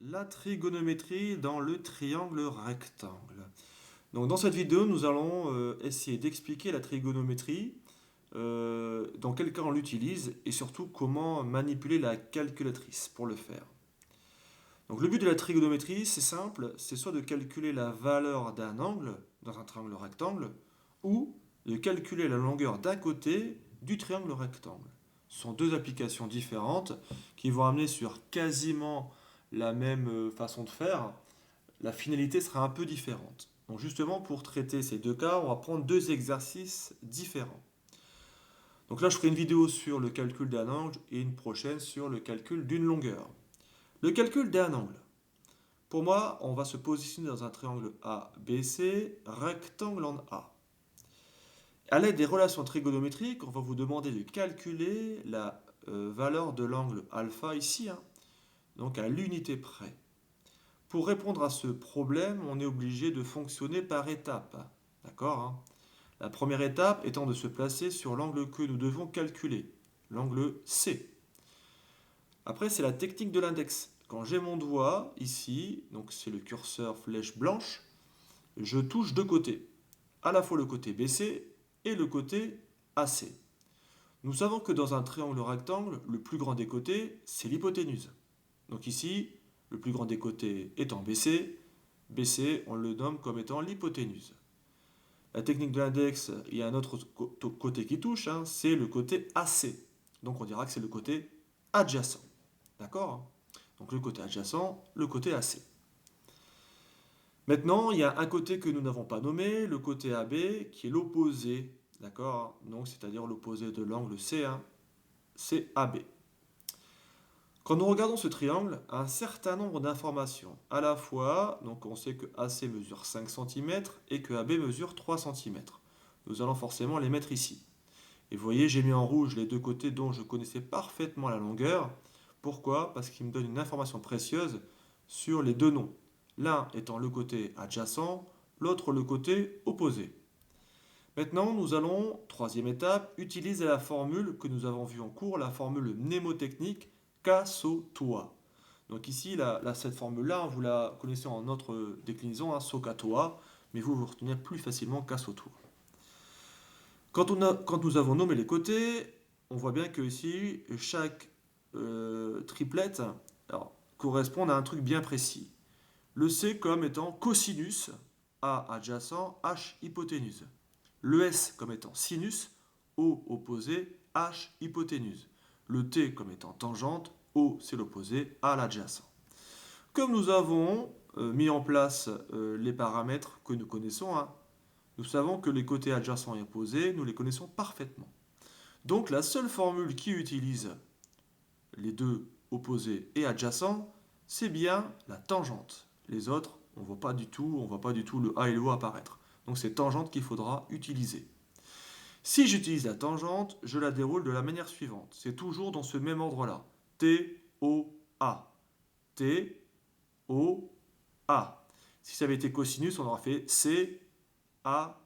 La trigonométrie dans le triangle rectangle. Donc dans cette vidéo, nous allons essayer d'expliquer la trigonométrie, dans quel cas on l'utilise et surtout comment manipuler la calculatrice pour le faire. Donc le but de la trigonométrie, c'est simple, c'est soit de calculer la valeur d'un angle dans un triangle rectangle ou de calculer la longueur d'un côté du triangle rectangle. Ce sont deux applications différentes qui vont amener sur quasiment la même façon de faire. La finalité sera un peu différente. Donc justement, pour traiter ces deux cas, on va prendre deux exercices différents. Donc là, je ferai une vidéo sur le calcul d'un angle et une prochaine sur le calcul d'une longueur. Le calcul d'un angle. Pour moi, on va se positionner dans un triangle ABC, rectangle en A. À l'aide des relations trigonométriques, on va vous demander de calculer la valeur de l'angle alpha ici, hein, donc à l'unité près. Pour répondre à ce problème, on est obligé de fonctionner par étapes. D'accord, hein. La première étape étant de se placer sur l'angle que nous devons calculer, l'angle C. Après, c'est la technique de l'index. Quand j'ai mon doigt ici, donc c'est le curseur flèche blanche, je touche deux côtés, à la fois le côté BC et le côté AC. Nous savons que dans un triangle rectangle, le plus grand des côtés, c'est l'hypoténuse. Donc ici, le plus grand des côtés étant BC, BC, on le nomme comme étant l'hypoténuse. La technique de l'index, il y a un autre côté qui touche, hein, c'est le côté AC. Donc on dira que c'est le côté adjacent. D'accord? Donc le côté adjacent, le côté AC. Maintenant, il y a un côté que nous n'avons pas nommé, le côté AB, qui est l'opposé. D'accord? Donc c'est-à-dire l'opposé de l'angle C1, c'est AB. Quand nous regardons ce triangle, un certain nombre d'informations. À la fois, donc on sait que AC mesure 5 cm et que AB mesure 3 cm. Nous allons forcément les mettre ici. Et vous voyez, j'ai mis en rouge les deux côtés dont je connaissais parfaitement la longueur. Pourquoi? Parce qu'ils me donnent une information précieuse sur les deux noms. L'un étant le côté adjacent, l'autre le côté opposé. Maintenant, nous allons, troisième étape, utiliser la formule que nous avons vue en cours, la formule mnémotechnique Cassotoi. Donc ici, cette formule-là, vous la connaissez en autre déclinaison, hein, SOHCAHTOA, mais vous retenez plus facilement Cassotoi. Quand nous avons nommé les côtés, on voit bien que ici, chaque triplette correspond à un truc bien précis. Le C comme étant cosinus, A adjacent, H hypoténuse. Le S comme étant sinus, O opposé, H hypoténuse. Le T comme étant tangente, O c'est l'opposé, A l'adjacent. Comme nous avons mis en place les paramètres que nous connaissons, hein, nous savons que les côtés adjacents et opposés, nous les connaissons parfaitement. Donc la seule formule qui utilise les deux opposés et adjacents, c'est bien la tangente. Les autres, on ne voit pas du tout le A et le O apparaître. Donc c'est tangente qu'il faudra utiliser. Si j'utilise la tangente, je la déroule de la manière suivante. C'est toujours dans ce même ordre-là. T, O, A. T, O, A. Si ça avait été cosinus, on aurait fait C, A,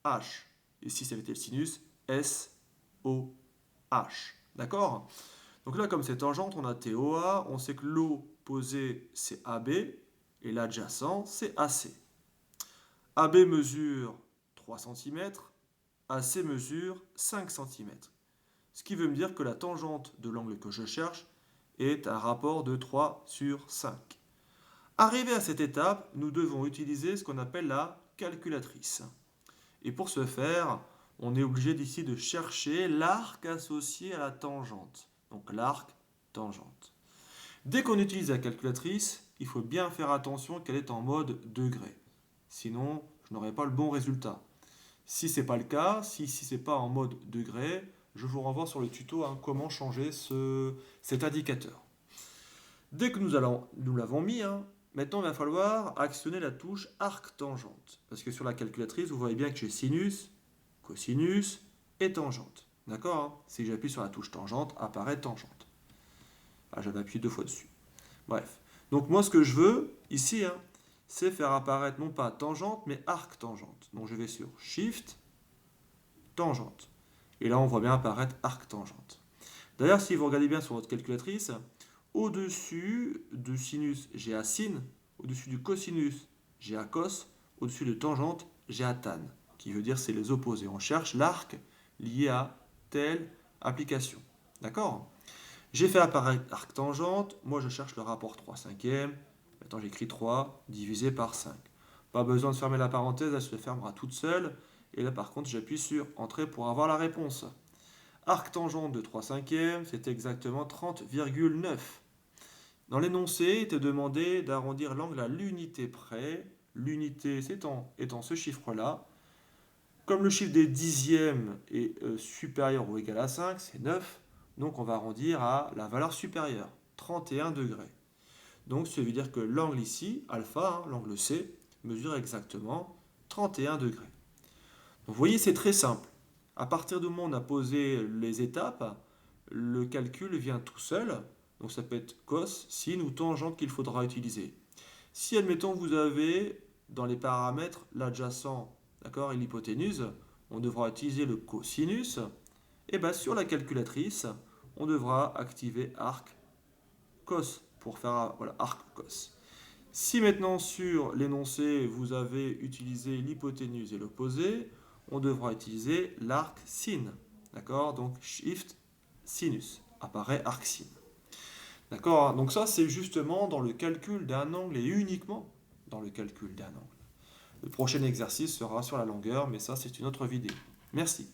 H. Et si ça avait été le sinus, S, O, H. D'accord? Donc là, comme c'est tangente, on a TOA, on sait que l'opposé c'est AB et l'adjacent c'est AC. AB mesure 3 cm, AC mesure 5 cm. Ce qui veut me dire que la tangente de l'angle que je cherche est un rapport de 3 sur 5. Arrivé à cette étape, nous devons utiliser ce qu'on appelle la calculatrice. Et pour ce faire, on est obligé d'ici de chercher l'arc associé à la tangente. Donc l'arc, tangente. Dès qu'on utilise la calculatrice, il faut bien faire attention qu'elle est en mode degré. Sinon, je n'aurai pas le bon résultat. Si ce n'est pas le cas, si ce n'est pas en mode degré, je vous renvoie sur le tuto hein, comment changer cet indicateur. Dès que nous l'avons mis, hein, maintenant il va falloir actionner la touche arc-tangente. Parce que sur la calculatrice, vous voyez bien que j'ai sinus, cosinus et tangente. D'accord, hein? Si j'appuie sur la touche tangente, apparaît tangente. Ah, j'avais appuyé deux fois dessus. Bref. Donc moi, ce que je veux, ici, hein, c'est faire apparaître non pas tangente, mais arc-tangente. Donc je vais sur Shift, tangente. Et là, on voit bien apparaître arc-tangente. D'ailleurs, si vous regardez bien sur votre calculatrice, Au-dessus du sinus, j'ai à sin. Au-dessus du cosinus, j'ai à cos. Au-dessus de tangente, j'ai à tan, qui veut dire c'est les opposés. On cherche l'arc lié à telle application. D'accord? J'ai fait apparaître arc tangente. Moi, je cherche le rapport 3 cinquièmes. Maintenant, j'écris 3 divisé par 5. Pas besoin de fermer la parenthèse, elle se fermera toute seule. Et là, par contre, j'appuie sur Entrée pour avoir la réponse. Arc tangente de 3 cinquièmes, c'est exactement 30,9. Dans l'énoncé, il était demandé d'arrondir l'angle à l'unité près. L'unité étant ce chiffre-là. Comme le chiffre des dixièmes est supérieur ou égal à 5, c'est 9. Donc on va arrondir à la valeur supérieure, 31 degrés. Donc ça veut dire que l'angle ici, alpha, l'angle C, mesure exactement 31 degrés. Donc vous voyez, c'est très simple. À partir du moment où on a posé les étapes, le calcul vient tout seul. Donc ça peut être cos, sin ou tangente qu'il faudra utiliser. Si, admettons, vous avez dans les paramètres l'adjacent, d'accord, et l'hypoténuse, on devra utiliser le cosinus. Et bien sur la calculatrice, on devra activer arc cos pour faire voilà, arc cos. Si maintenant sur l'énoncé vous avez utilisé l'hypoténuse et l'opposé, on devra utiliser l'arc sin. D'accord? Donc shift sinus apparaît arc sin. D'accord? Donc ça c'est justement dans le calcul d'un angle et uniquement dans le calcul d'un angle. Le prochain exercice sera sur la longueur, mais ça c'est une autre vidéo. Merci.